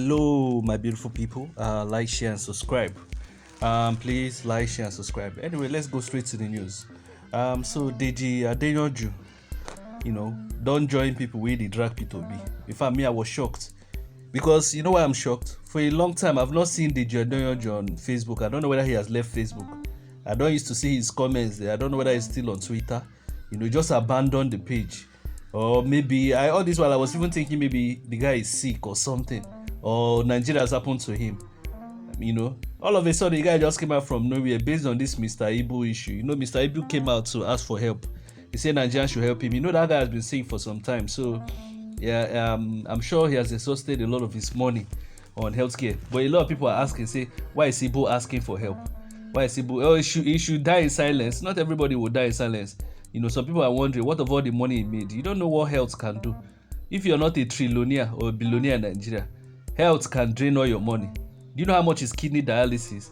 Hello, my beautiful people. Like, share, and subscribe. Please like, share, and subscribe. Anyway, let's go straight to the news. So DEJI Adejunju, don't join people where they drag P2B. In fact, me, I was shocked because you know why I'm shocked. For a long time, I've not seen DEJI Adejunju on Facebook. I don't know whether he has left Facebook. I don't used to see his comments there. I don't know whether he's still on Twitter. Just abandoned the page. Or maybe all this while I was even thinking maybe the guy is sick or something, or Nigeria has happened to him. All of a sudden the guy just came out from nowhere based on this Mr IBU issue. Mr IBU came out to ask for help. He said Nigeria should help him. That guy has been sick for some time. So yeah, I'm sure he has exhausted a lot of his money on healthcare. But a lot of people are asking, say, why is Ibu asking for help? Why is Ibu? Oh, he should die in silence. Not everybody will die in silence. Some people are wondering, what of all the money he made? You don't know what health can do. If you're not a trillionaire or a billionaire in Nigeria, health can drain all your money. Do you know how much is kidney dialysis?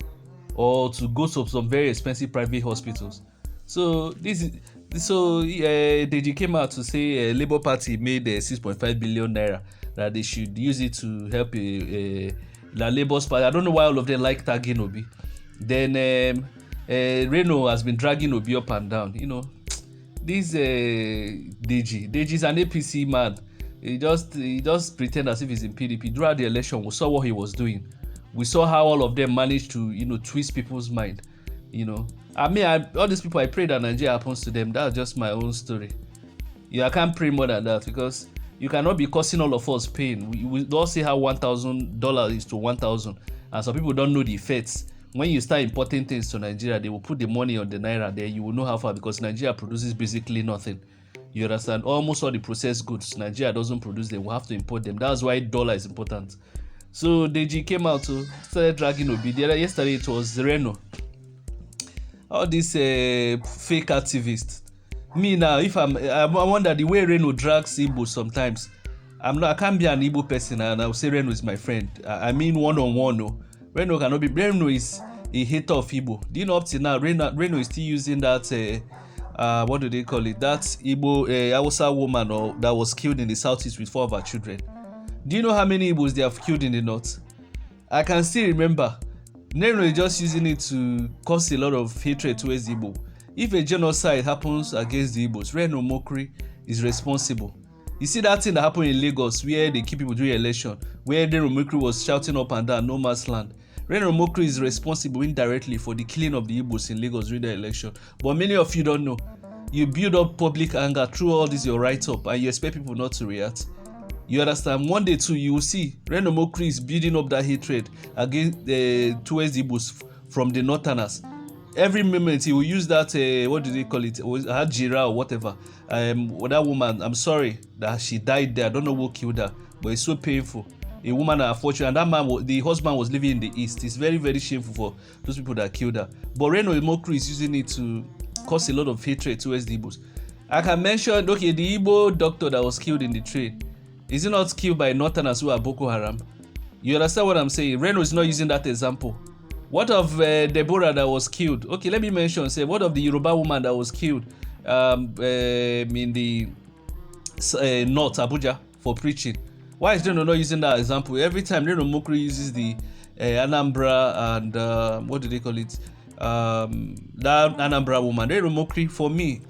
Or to go to some very expensive private hospitals? So DEJI came out to say Labour Party made 6.5 billion naira, that they should use it to help the Labour's Party. I don't know why all of them like tagging Obi. Then Reno has been dragging Obi up and down. This DEJI is an APC man. He just pretend as if he's in PDP. Throughout the election, we saw what he was doing. We saw how all of them managed to twist people's mind. All these people, I pray that Nigeria happens to them. That's just my own story. I can't pray more than that, because you cannot be causing all of us pain. We all see how $1,000 is to 1,000, and some people don't know the effects. When you start importing things to Nigeria, they will put the money on the naira there. You will know how far, because Nigeria produces basically nothing. You understand? Almost all the processed goods, Nigeria doesn't produce them. We have to import them. That's why dollar is important. So DEJI came out to started dragging Obi. Yesterday it was Reno. All these fake activists. Me now, if I wonder the way Reno drags Igbo sometimes. I can't be an Igbo person and I'll say Reno is my friend. I mean one-on-one, no. Reno cannot be. Reno is a hater of Igbo. Do you know up till now, Reno is still using that what do they call it? That Igbo Hausa woman that was killed in the southeast with 4 of her children. Do you know how many Igbos they have killed in the north? I can still remember. Reno is just using it to cause a lot of hatred towards Igbo. If a genocide happens against the Igbos, Reno Omokri is responsible. You see that thing that happened in Lagos where they keep people during election, where Reno Omokri was shouting up and down, no man's land. Reno Omokri is responsible indirectly for the killing of the Igbos in Lagos during the election. But many of you don't know. You build up public anger through all this your write-up and you expect people not to react. You understand? One day too, you will see Reno Omokri is building up that hatred against towards the Igbos from the Northerners. Every moment he will use that what do they call it? Hajira or whatever. That woman, I'm sorry that she died there. I don't know who killed her, but it's so painful. A woman, unfortunately, and that man, the husband was living in the east. It's very, very shameful for those people that killed her. But Reno Omokri is using it to cause a lot of hatred towards the Igbos. I can mention, the Igbo doctor that was killed in the train. Is he not killed by Northerners who are Boko Haram? You understand what I'm saying? Reno is not using that example. What of Deborah that was killed? Okay, let me mention, what of the Yoruba woman that was killed in the North, Abuja, for preaching? Why is Reno not using that example? Every time Reno Omokri uses the Anambra and what do they call it? That Anambra woman. Reno Omokri, for me,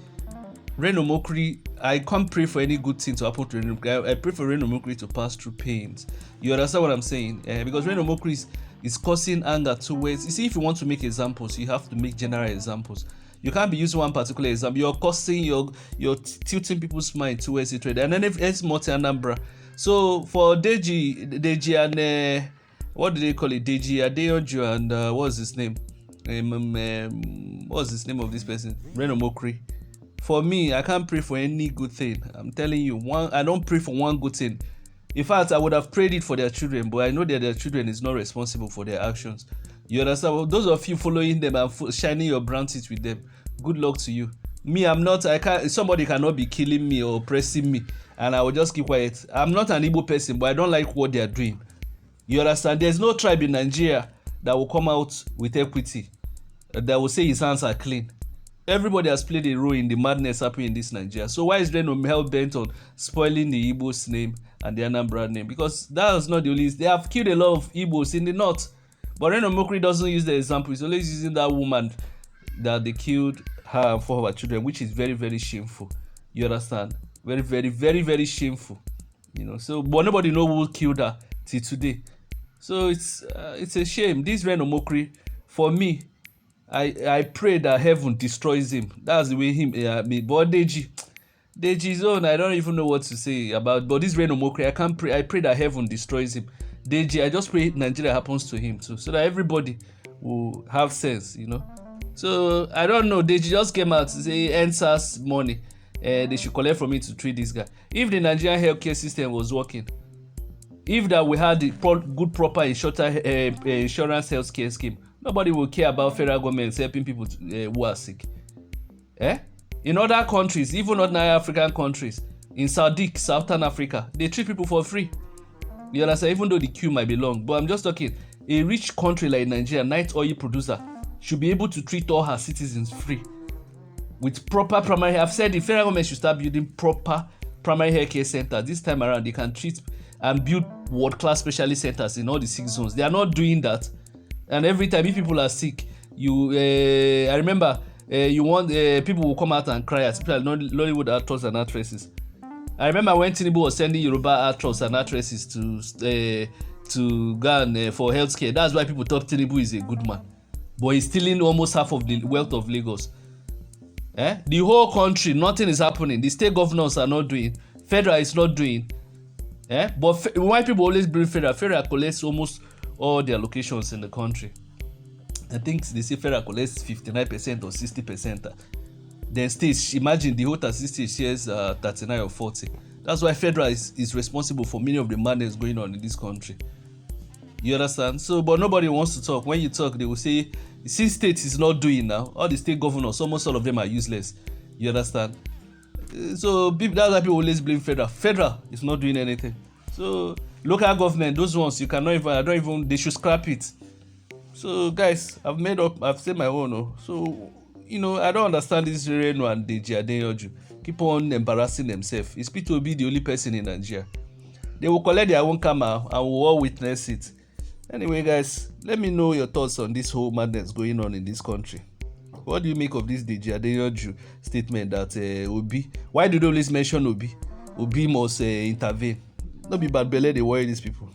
Reno Omokri, I can't pray for any good thing to happen to Reno Omokri. I pray for Reno Omokri to pass through pains. You understand what I'm saying? Because Reno Omokri is causing anger towards. You see, if you want to make examples, you have to make general examples. You can't be using one particular example. You're causing, you're tilting people's mind towards it. And then if it's multi Anambra. So for DEJI and what do they call it? DEJI Adejunju and what's his name? What's his name of this person? Reno Omokri. For me, I can't pray for any good thing. I'm telling you, I don't pray for one good thing. In fact, I would have prayed it for their children, but I know that their children is not responsible for their actions. You understand? Well, those of you following them and shining your brown teeth with them, good luck to you. Me, I'm not. I can't. Somebody cannot be killing me or oppressing me, and I will just keep quiet. I'm not an Igbo person, but I don't like what they are doing. You understand? There's no tribe in Nigeria that will come out with equity, that will say his hands are clean. everybody has played a role in the madness happening in this Nigeria. So why is Reno hell bent on spoiling the Igbos name and the Anambra name? Because that is not the only. They have killed a lot of Igbos in the north, but Reno Omokri doesn't use the example. He's always using that woman that they killed her and 4 of her children, which is very, very shameful. You understand? Very, very, very, very shameful. You know. So, but nobody knows who killed her till today. So it's a shame. This Reno Omokri, for me, I pray that heaven destroys him. That's the way him. But DEJI's own, I don't even know what to say about. But this Reno Omokri, I pray that heaven destroys him. DEJI, I just pray Nigeria happens to him too, so that everybody will have sense, you know. So I don't know. DEJI just came out to say NSAS money, they should collect from it to treat this guy. If the Nigerian healthcare system was working, if that we had the good proper insurance healthcare scheme, nobody will care about federal governments helping people who are sick. In other countries, even ordinary African countries, in Southern Africa, they treat people for free. You understand? Even though the queue might be long. But I'm just talking, a rich country like Nigeria, night oil producer, should be able to treat all her citizens free with proper primary. I've said the federal government should start building proper primary healthcare centers. This time around, they can treat and build world-class specialist centers in all the 6 zones. They are not doing that. And every time if people are sick, I remember you want people will come out and cry, especially Nollywood actors and actresses. I remember when Tinubu was sending Yoruba actors and actresses to Ghana for healthcare. That's why people thought Tinubu is a good man, but he's stealing almost half of the wealth of Lagos. The whole country, nothing is happening. The state governors are not doing. Federal is not doing. But why people always bring federal? Federal collects almost all the allocations in the country. I think they say federal collects 59% or 60%. Then states, imagine the whole 60 shares 39 or 40. That's why federal is responsible for many of the madness going on in this country. You understand? So, but nobody wants to talk. When you talk, they will say, since state is not doing now, all the state governors, almost all of them are useless. You understand? So that's why people always blame federal. Federal is not doing anything. So local government, those ones you cannot even. They should scrap it. So guys, I've said my own. So I don't understand this Reno and Adejunju keep on embarrassing themselves. It's Peter Obi the only person in Nigeria. They will collect their own karma and we'll all witness it. Anyway, guys, let me know your thoughts on this whole madness going on in this country. What do you make of this Adejunju statement that Obi? Why do they always mention Obi? Obi must intervene. Don't be bad belly, they worry these people.